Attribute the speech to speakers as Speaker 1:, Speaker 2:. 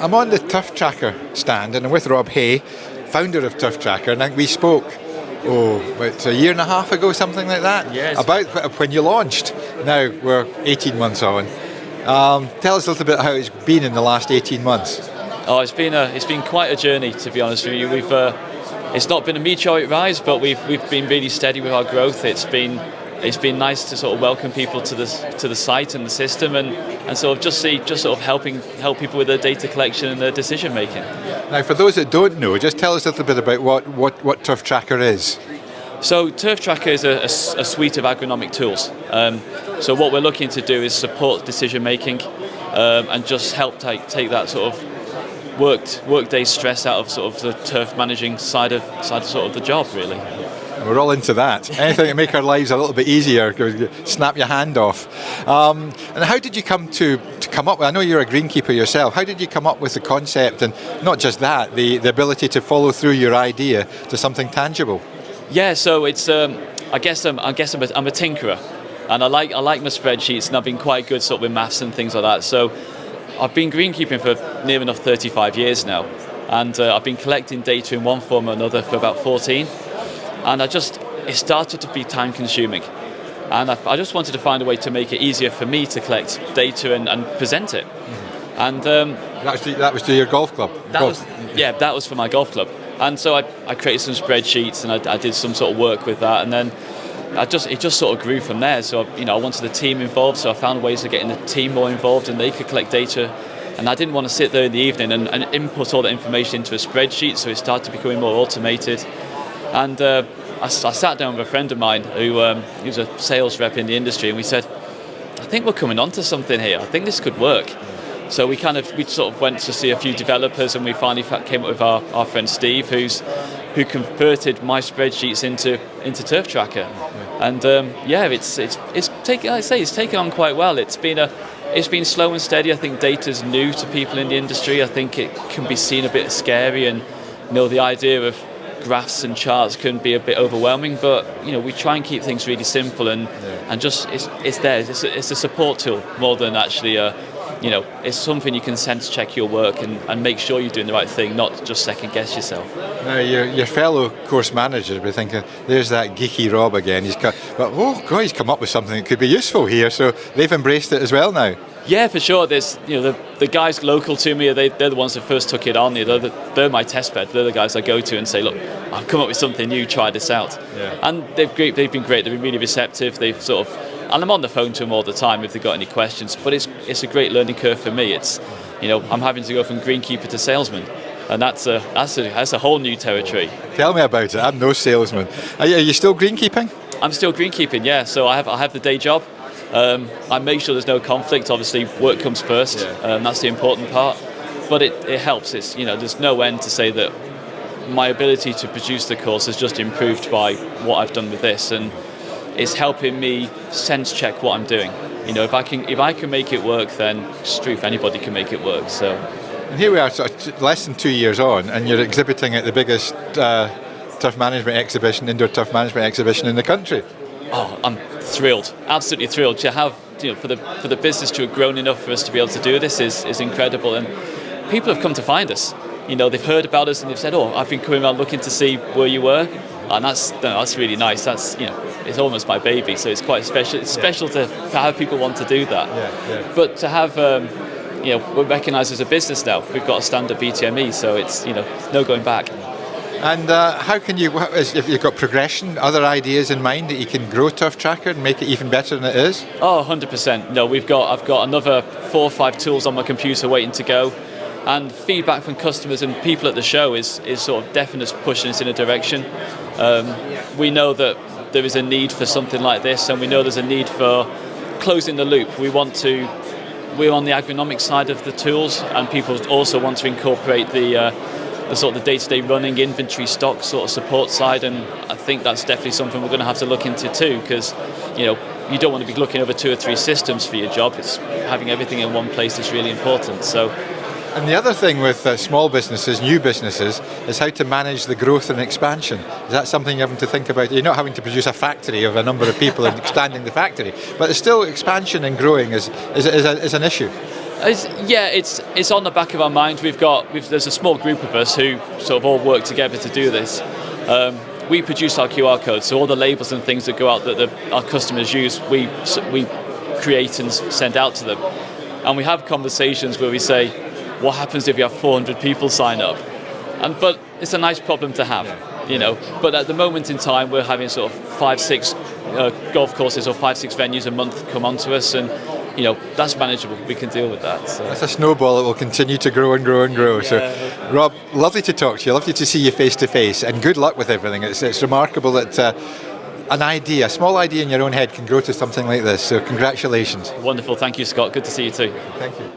Speaker 1: I'm on the Turf Tracker stand and I'm with Rob Hay, founder of Turf Tracker, and I think we spoke, about a year and a half ago, something like that,
Speaker 2: yes,
Speaker 1: about when you launched. Now we're 18 months on. Tell us a little bit how it's been in the last 18 months.
Speaker 2: Oh, it's been quite a journey, to be honest with you. It's not been a meteoric rise, but we've been really steady with our growth. It's been nice to sort of welcome people to the site and the system, and sort of just help people with their data collection and their decision making.
Speaker 1: Now, for those that don't know, just tell us a little bit about what Turf Tracker is.
Speaker 2: So Turf Tracker is a suite of agronomic tools. So what we're looking to do is support decision making and just help take that sort of workday stress out of sort of the turf managing side of sort of the job, really.
Speaker 1: We're all into that. Anything to make our lives a little bit easier, snap your hand off. And how did you come up with, I know you're a greenkeeper yourself, how did you come up with the concept, and not just that, the ability to follow through your idea to something tangible?
Speaker 2: Yeah, so it's I guess I'm a tinkerer, and I like my spreadsheets, and I've been quite good sort of with maths and things like that. So I've been greenkeeping for near enough 35 years now, and I've been collecting data in one form or another for about 14. And it started to be time consuming, and I just wanted to find a way to make it easier for me to collect data and present it. And
Speaker 1: that was to your golf club.
Speaker 2: That was for my golf club. And so I created some spreadsheets, and I did some sort of work with that, and then it just sort of grew from there. So I wanted the team involved, so I found ways of getting the team more involved, and they could collect data. And I didn't want to sit there in the evening and input all that information into a spreadsheet, so it started becoming more automated. And I sat down with a friend of mine who was a sales rep in the industry, and we said, I think we're coming onto something here. I think this could work. So we sort of went to see a few developers, and we finally came up with our friend Steve, who converted my spreadsheets into Turf Tracker. And it's taken on quite well. It's been slow and steady. I think data's new to people in the industry. I think it can be seen a bit scary, and the idea of graphs and charts can be a bit overwhelming, but we try and keep things really simple and just it's there. It's a support tool more than actually it's something you can sense check your work and make sure you're doing the right thing, not just second guess yourself.
Speaker 1: Now your fellow course managers will be thinking, there's that geeky Rob again. He's come up with something that could be useful here. So they've embraced it as well now.
Speaker 2: Yeah, for sure. There's the guys local to me. They're the ones that first took it on. They're my test bed. They're the guys I go to and say, look, I've come up with something new. Try this out. Yeah. And they've been great. They've been really receptive. They've sort of, and I'm on the phone to them all the time if they've got any questions. But it's a great learning curve for me. It's I'm having to go from greenkeeper to salesman, and that's a whole new territory.
Speaker 1: Tell me about it. I'm no salesman. Are you still greenkeeping?
Speaker 2: I'm still greenkeeping. Yeah. So I have the day job. I make sure there's no conflict. Obviously, work comes first. Yeah. That's the important part. But it helps. It's there's no end to say that my ability to produce the course has just improved by what I've done with this, and it's helping me sense check what I'm doing. If I can make it work, then truth anybody can make it work. So.
Speaker 1: And here we are, sort of less than 2 years on, and you're exhibiting at the biggest turf management exhibition, indoor turf management exhibition in the country.
Speaker 2: Oh, I'm thrilled, absolutely thrilled to have, for the business to have grown enough for us to be able to do this is incredible. And people have come to find us. They've heard about us and they've said, I've been coming around looking to see where you were. And that's really nice. That's, it's almost my baby, so it's quite special. It's special to have people want to do that. Yeah. But to have, we're recognised as a business now. We've got a stand at BTME, so it's, no going back.
Speaker 1: And how can you, if you've got progression, other ideas in mind that you can grow Turf Tracker and make it even better than it is?
Speaker 2: Oh, 100%. No, I've got another 4 or 5 tools on my computer waiting to go. And feedback from customers and people at the show is sort of definitely pushing us in a direction. We know that there is a need for something like this, and we know there's a need for closing the loop. We're on the agronomic side of the tools, and people also want to incorporate the sort of the day-to-day running inventory stock sort of support side, and I think that's definitely something we're going to have to look into too, because you don't want to be looking over 2 or 3 systems for your job. It's having everything in one place is really important. So.
Speaker 1: And the other thing with small businesses, new businesses, is how to manage the growth and expansion. Is that something you're having to think about? You're not having to produce a factory of a number of people and expanding the factory, but there's still expansion and growing is an issue.
Speaker 2: It's on the back of our mind. There's a small group of us who sort of all work together to do this. We produce our QR codes, so all the labels and things that go out that our customers use, we create and send out to them. And we have conversations where we say, what happens if you have 400 people sign up? But it's a nice problem to have, you know. But at the moment in time, we're having sort of 5-6 golf courses or 5-6 venues a month come onto us, and you know, that's manageable. We can deal with that. So.
Speaker 1: That's a snowball that will continue to grow and grow and grow. Yeah. So, Rob, lovely to talk to you. Lovely to see you face to face, and good luck with everything. It's remarkable that a small idea in your own head can grow to something like this. So, congratulations.
Speaker 2: Wonderful. Thank you, Scott. Good to see you too.
Speaker 1: Thank you.